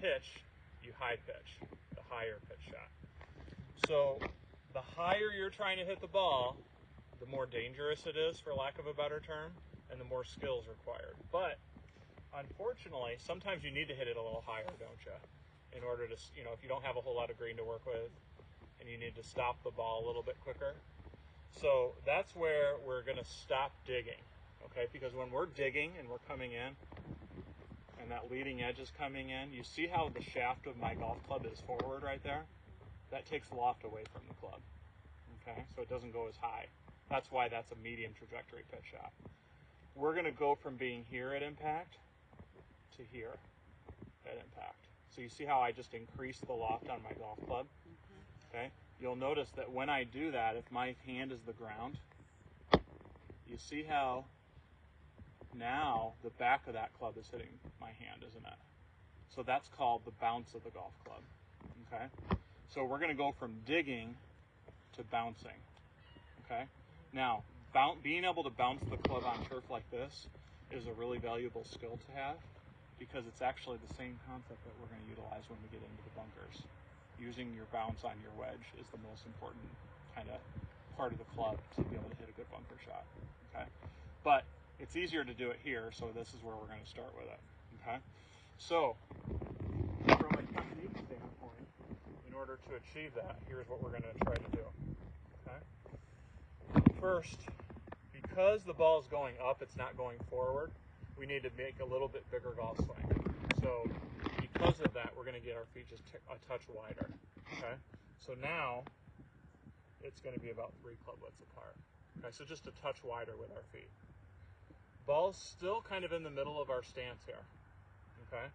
pitch, you high pitch, the higher pitch shot. So the higher you're trying to hit the ball, the more dangerous it is, for lack of a better term, and the more skills required. But unfortunately, sometimes you need to hit it a little higher, don't you? In order to, if you don't have a whole lot of green to work with and you need to stop the ball a little bit quicker. So that's where we're going to stop digging, okay? Because when we're digging and we're coming in and that leading edge is coming in, you see how the shaft of my golf club is forward right there? That takes loft away from the club, okay? So it doesn't go as high. That's why that's a medium trajectory pitch shot. We're going to go from being here at impact to here at impact. So you see how I just increased the loft on my golf club? Okay. You'll notice that when I do that, if my hand is the ground, you see how now the back of that club is hitting my hand, isn't it? So that's called the bounce of the golf club. Okay. So we're going to go from digging to bouncing. Okay. Now, being able to bounce the club on turf like this is a really valuable skill to have, because it's actually the same concept that we're going to utilize when we get into the bunkers. Using your bounce on your wedge is the most important kind of part of the club to be able to hit a good bunker shot. Okay, but it's easier to do it here, so this is where we're going to start with it. Okay, so from a technique standpoint, in order to achieve that, here's what we're going to try to do. Okay, first, because the ball is going up, it's not going forward, we need to make a little bit bigger golf swing. So because of that, we're going to get our feet just a touch wider. Okay, so now it's going to be about 3 club widths apart. Okay, so just a touch wider with our feet. Ball's still kind of in the middle of our stance here. Okay,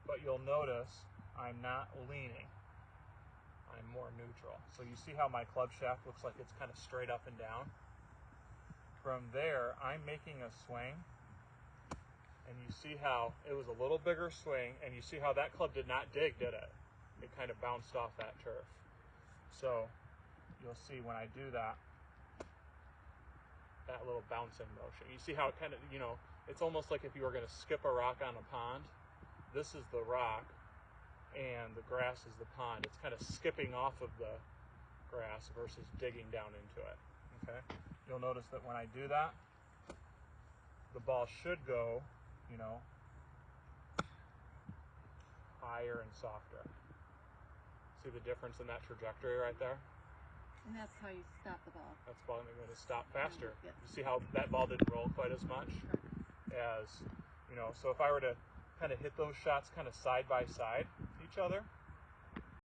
but you'll notice I'm not leaning. I'm more neutral. So you see how my club shaft looks like it's kind of straight up and down? From there, I'm making a swing. And you see how it was a little bigger swing, and you see how that club did not dig, did it? It kind of bounced off that turf. So you'll see when I do that, that little bouncing motion. You see how it kind of, it's almost like if you were going to skip a rock on a pond. This is the rock, and the grass is the pond. It's kind of skipping off of the grass versus digging down into it. Okay? You'll notice that when I do that, the ball should go higher and softer. See the difference in that trajectory right there? And that's how you stop the ball. That's going to stop faster. Yes. You see how that ball didn't roll quite as much as, so if I were to kind of hit those shots kind of side by side each other,